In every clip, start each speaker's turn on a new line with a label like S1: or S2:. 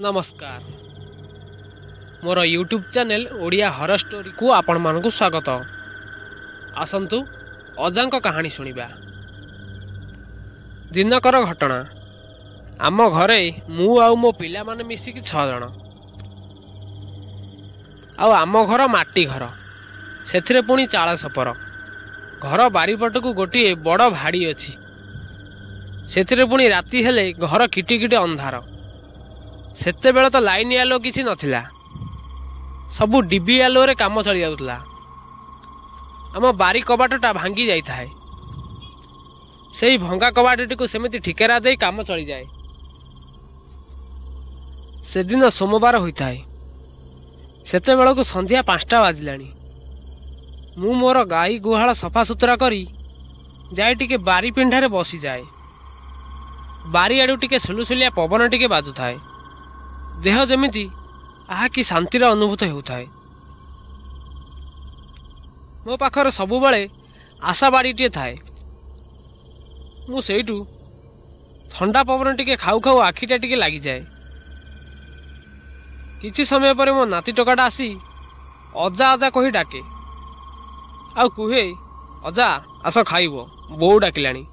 S1: नमस्कार मोर YouTube channel Odia horror story को आपण मानकु स्वागत। आसंतु अजांक कहानी सुनिबा। दिनकर घटना। आम घरे मु आउ मो पिला माने मिसिकी 6 जण। आम घर माटी घर, सेथिरे पुणी चाळ सपर। घर बारीपटकू गोटे बड़ भाड़ी अछि। सेथिरे पुणी राति हेले घर किटिकिटी अंधार। सेते बेले तो लाइन आलो किछि नथिला, सबु डिबी आलो रे काम चली जाउतला। आम बारी कबाटटा भांगी जाई थाए। सेही भंगा कबाटटी को सेमिति ठिकेरा देई काम चली जाए। से दिन सोमवार होइताए। सेते बेले को संध्या 5टा बाजिलानी। मु मोर गाई गुहाळ सफा सुतरा करी जाए टिके बारी पिंढारे बसी जाए। बारी आडू टिके सुलुसुलिया पवन टिके बाजु थाए। देह जेमिति आहा कि शांतिर अनुभूत हेउथाए। मो पाखर सबु बेले आशा बाड़ीटे थाए। मु सेइटू ठंडा पवन टिके खाऊ खाऊ आखिटा टिके लागी जाए। किछि समय पर मो नाती टोकाटा आसी अजा अजा कही डाके आउ कुहे, अजा आस खाइबो, बोउ डाकिलाणी।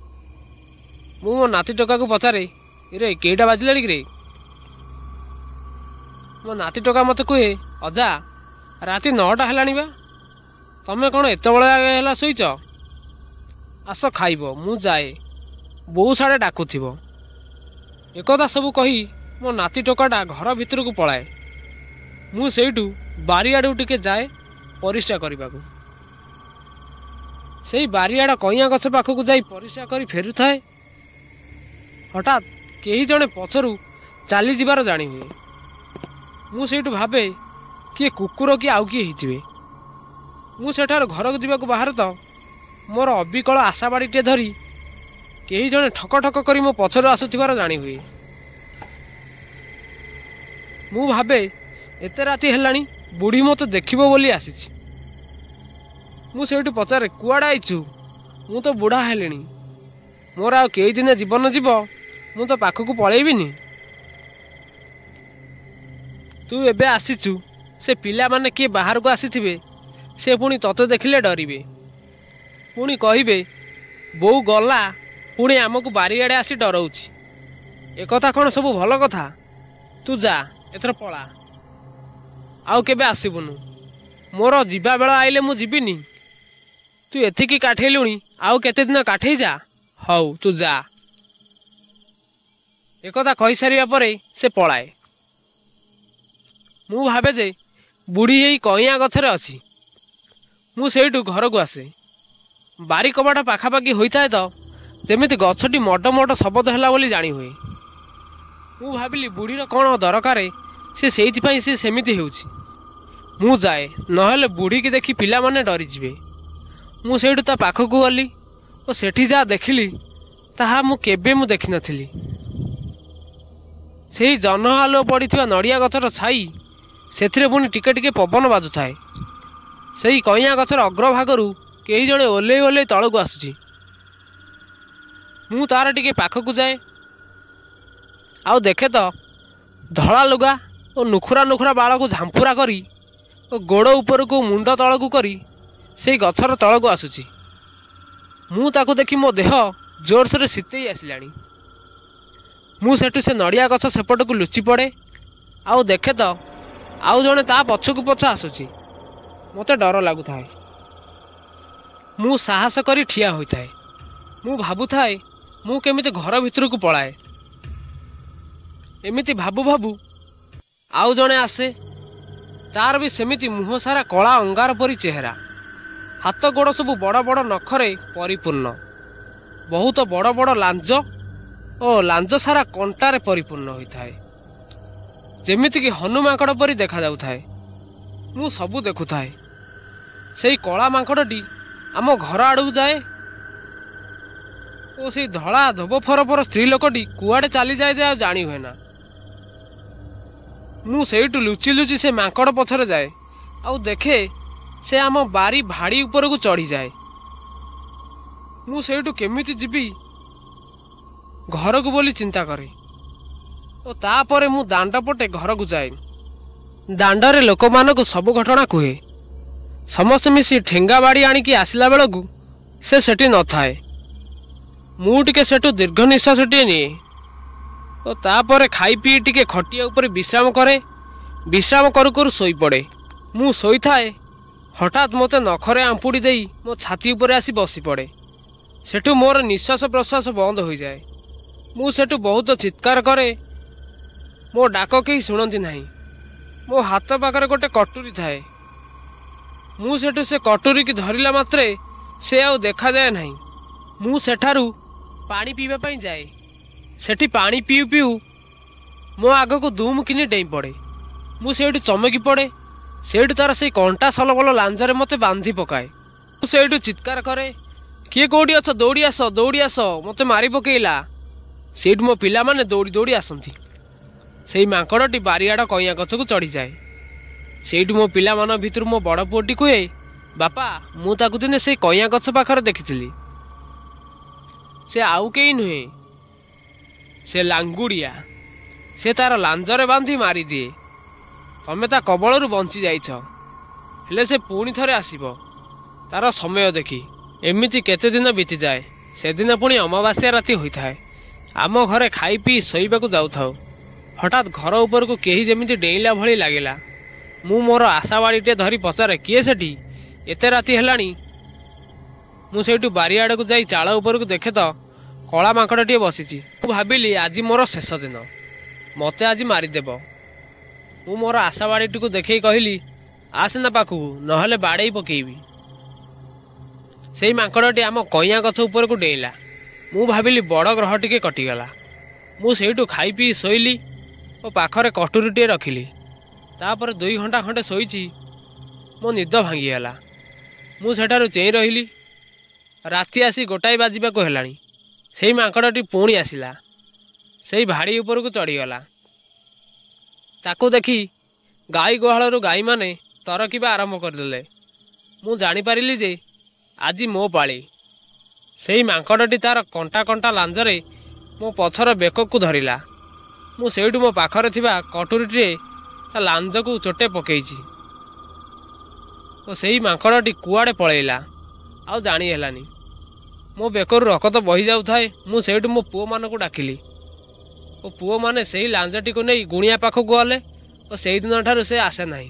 S1: मु मो नाती टोका को पचारे, रे केटा बाजिलाणी रे? मो नाती टोका मत कहे, अजा राति 9टा हेलाणी बा, तमे कौन एत बळे हेला सोईच? आस खाइबो, मु जाए, बोउ साडे डाकुथिबो। एकदा सबु कही मो नाती टोकाटा घर भितर को पलाए। मु सेइटू बारियाडू टिके जाए परिस्रा करिबाकू। सेई बारियाडा कइया गछ पाखकू जाई परिस्रा करी फेरुथाए। हठात केही जणे पछरू चाली जिबार जानी हुए। मु सेठू भावे किए कुकुर कि आउ किए हिथिबे। मु सेठार घर को जीवाकू बाहर तो मोर अबिकल आशा बाड़ीटे धरी केही जणे ठक ठक करी मो पछरू आसुथिबार जानी हुए। मु भावे एते राति हेलाणी, बुढ़ी मते देखिबो बोली आसीछि। मु सेठू पचारे, कुआडे आइछु? मु तो बुढ़ा हेलेणी, मोर आ केही दिन जीवन जीव, मु तो पाखकू पळेइबिनी। तू एबे आसीचु, से पिला माने किए बाहर को आसीथिबे, से पुणी तते देखिले डरिबे। पुणी कहिबे बोउ गला, पुणी आमको बारियाडे आसी डरौछि। एकथा कौन सबु भल कथा? तू जा, एथर पळा, आउ केबे आसीबुनु। मोर जीवा बेଳ आइले मु जीबिनी। तू एथिकी काठेलुणी, आउ केते दिन काठेई जा। हौ तू जा। एकथा कहि सारिया परे से पळाए। मु भावे जे बुढ़ी यही कइया गछरे अछि। मु सेठू घर को आसे। बारी कबाट पाखापाखि होइताए तो जेमिति गछटी मड मड शब्द होला बोली जानी हुए। मु भाबिली बुढ़ीर कौन दरकार, से सेइथिपाई से सेमिति हेउछि। मु जाए, नहेले बुढ़ी की देखी पिला माने डरी जिवे। मु सेठू ता पाखकू गली और सेठी जा देखिली ताहा मु केबे मु देखि नथिली। सेही जन आलो पड़िथिबा नड़िया गछर छाई, सेथिरे पुणी टिके टिके पवन बाजु थाए। सेही कइया गछर अग्रभागरू केही जणे ओले ओले तळकू आसुछि। मु तार टिके पाखकू जाए, आउ देखे तो धळा लुगा और नुखुरा नुखुरा बाळ को झांपुरा करी और गोड़ ऊपर को मुंड तळकू करी सेही गछर तळकू आसुछि। मु ताकू देखि मो देह जोरसोरे शीतेई आसिलाणी। मु सेठू से नड़िया गछ सेपटकू लुचि पड़े, आउ देखे तो आउ जणे ता पछकू पछ आसुछि। मते डर लागुथाए। मु साहस करी ठिया होइथाए। मु भाबुथाए मु केमिति घर भितर को पळाए। एमिति भाबु भाबु आउ जणे आसे। तार भी सेमिति मुह सारा कला अंगार परी चेहरा। हाथ गोड़ सब बड़ बड़ नखरे परिपूर्ण। बहुत बड़ बड़ लांज और लांज सारा कंटारे परिपूर्ण होइथाए। जेमिति कि हनु मांकड़ परी देखा जाउथाए। मु सबु देखुथाए। सेही कला मांकड़टी आम घर आड़ू जाए और सेही धड़ा धोब फरफर स्त्री लोकटी कुआडे चली जाए जे जानी हुए ना। मु सेठू लुचि लुचि से मांकड़ पछरे जाए, आउ देखे से आम बारी भाड़ी ऊपर को चढ़ी जाए। मु सेठू केमिति जिबी घर को बोली चिंता करे। ଓ ତାପରେ ମୁଁ ଦାଣ୍ଡ ପଟେ ଘରକୁ ଯାଏ। ଦାଣ୍ଡରେ ଲୋକମାନଙ୍କୁ ସବୁ ଘଟଣା କୁହେ। ସମସ୍ତେ ମିଶି ଠେଙ୍ଗା ବାଡ଼ି ଆଣିକି ଆସିଲା ବେଳକୁ ସେ ସେଠି ନଥାଏ। ମୁଁ ଟିକେ ସେଠୁ ଦୀର୍ଘ ନିଶ୍ୱାସଟିଏ ନିଏ ଓ ତାପରେ ଖାଇ ପିଇ ଟିକେ ଖଟିଆ ଉପରେ ବିଶ୍ରାମ କରେ। ବିଶ୍ରାମ କରୁ କରୁ ଶୋଇପଡ଼େ। ମୁଁ ଶୋଇଥାଏ, ହଠାତ୍ ମୋତେ ନଖରେ ଆମ୍ପୁଡ଼ି ଦେଇ ମୋ ଛାତି ଉପରେ ଆସି ବସିପଡ଼େ। ସେଠୁ ମୋର ନିଶ୍ୱାସ ପ୍ରଶ୍ୱାସ ବନ୍ଦ ହୋଇଯାଏ। ମୁଁ ସେଠୁ ବହୁତ ଚିତ୍କାର କରେ। ମୋ ଡାକ କେହି ଶୁଣନ୍ତି ନାହିଁ। ମୋ ହାତ ପାଖରେ ଗୋଟେ କଟୁରୀ ଥାଏ। ମୁଁ ସେଠୁ ସେ କଟୁରୀକି ଧରିଲା ମାତ୍ରେ ସେ ଆଉ ଦେଖାଯାଏ ନାହିଁ। ମୁଁ ସେଠାରୁ ପାଣି ପିଇବା ପାଇଁ ଯାଏ। ସେଠି ପାଣି ପିଉ ପିଉ ମୋ ଆଗକୁ ଦୁମ୍ କିନି ଡେଇଁ ପଡ଼େ। ମୁଁ ସେଇଠୁ ଚମକି ପଡ଼େ। ସେଇଠୁ ତାର ସେଇ କଣ୍ଟା ସଲବଲ ଲାଞ୍ଜରେ ମୋତେ ବାନ୍ଧି ପକାଏ। ମୁଁ ସେଇଠୁ ଚିତ୍କାର କରେ, କିଏ କେଉଁଠି ଅଛ, ଦୌଡ଼ି ଆସ, ଦୌଡ଼ି ଆସ, ମୋତେ ମାରି ପକେଇଲା। ସେଇଠୁ ମୋ ପିଲାମାନେ ଦୌଡ଼ି ଦୌଡ଼ି ଆସନ୍ତି। ସେଇ ମାଙ୍କଡ଼ଟି ବାରିଆଡ଼ କଇଁଆ ଗଛକୁ ଚଢ଼ିଯାଏ। ସେଇଠୁ ମୋ ପିଲାମାନଙ୍କ ଭିତରୁ ମୋ ବଡ଼ ପୁଅଟି କୁହେ, ବାପା, ମୁଁ ତାକୁ ଦିନେ ସେଇ କଇଁଆ ଗଛ ପାଖରେ ଦେଖିଥିଲି। ସେ ଆଉ କେହି ନୁହେଁ, ସେ ଲାଙ୍ଗୁଡ଼ିଆ। ସେ ତାର ଲାଞ୍ଜରେ ବାନ୍ଧି ମାରିଦିଏ। ତମେ ତା କବଳରୁ ବଞ୍ଚି ଯାଇଛ, ହେଲେ ସେ ପୁଣି ଥରେ ଆସିବ ତାର ସମୟ ଦେଖି। ଏମିତି କେତେ ଦିନ ବିତିଯାଏ। ସେଦିନ ପୁଣି ଅମାବାସ୍ୟା ରାତି ହୋଇଥାଏ। ଆମ ଘରେ ଖାଇ ପିଇ ଶୋଇବାକୁ ଯାଉଥାଉ। ହଠାତ୍ ଘର ଉପରକୁ କେହି ଯେମିତି ଡେଇଁଲା ଭଳି ଲାଗିଲା। ମୁଁ ମୋର ଆଶାବାଡ଼ିଟିଏ ଧରି ପଚାରେ, କିଏ ସେଠି, ଏତେ ରାତି ହେଲାଣି? ମୁଁ ସେଇଠୁ ବାରିଆଡ଼କୁ ଯାଇ ଚାଳ ଉପରକୁ ଦେଖେ ତ କଳା ମାଙ୍କଡ଼ଟିଏ ବସିଛି। ମୁଁ ଭାବିଲି ଆଜି ମୋର ଶେଷ ଦିନ, ମୋତେ ଆଜି ମାରିଦେବ। ମୁଁ ମୋର ଆଶାବାଡ଼ିଟିକୁ ଦେଖେଇ କହିଲି, ଆସେନା ପାଖକୁ, ନହେଲେ ବାଡ଼େଇ ପକେଇବି। ସେଇ ମାଙ୍କଡ଼ଟି ଆମ କଇଁଆ ଗଛ ଉପରକୁ ଡେଇଁଲା। ମୁଁ ଭାବିଲି ବଡ଼ ଗ୍ରହ ଟିକେ କଟିଗଲା। ମୁଁ ସେଇଠୁ ଖାଇ ପିଇ ଶୋଇଲି ଓ ପାଖରେ କଟୁରୀଟିଏ ରଖିଲି। ତାପରେ 2 ଘଣ୍ଟା ଖଣ୍ଡେ ଶୋଇଛି। ମୋ ନିଦ ଭାଙ୍ଗିଗଲା। ମୁଁ ସେଠାରୁ ଚେଇଁ ରହିଲି। ରାତି ଆସି 1 ବାଜିବାକୁ ହେଲାଣି। ସେଇ ମାଙ୍କଡ଼ଟି ପୁଣି ଆସିଲା। ସେଇ ଭାଡ଼ି ଉପରକୁ ଚଢ଼ିଗଲା। ତାକୁ ଦେଖି ଗାଈ ଗୁହାଳରୁ ଗାଈମାନେ ତରକିବା ଆରମ୍ଭ କରିଦେଲେ। ମୁଁ ଜାଣିପାରିଲି ଯେ ଆଜି ମୋ ପାଳି। ସେଇ ମାଙ୍କଡ଼ଟି ତାର କଣ୍ଟା କଣ୍ଟା ଲାଞ୍ଜରେ ମୋ ପଛର ବେକକୁ ଧରିଲା। ମୁଁ ସେଇଠୁ ମୋ ପାଖରେ ଥିବା କଟୁରୀଟିରେ ତା ଲାଞ୍ଜକୁ ଚୋଟେ ପକେଇଛି ଓ ସେଇ ମାଙ୍କଡ଼ଟି କୁଆଡ଼େ ପଳେଇଲା ଆଉ ଜାଣି ହେଲାନି। ମୋ ବେକରୁ ରକ୍ତ ବହି ଯାଉଥାଏ। ମୁଁ ସେଇଠୁ ମୋ ପୁଅମାନଙ୍କୁ ଡାକିଲି ଓ ପୁଅମାନେ ସେଇ ଲାଞ୍ଜଟିକୁ ନେଇ ଗୁଣିଆ ପାଖକୁ ଗଲେ ଓ ସେଇଦିନ ଠାରୁ ସେ ଆସେ ନାହିଁ।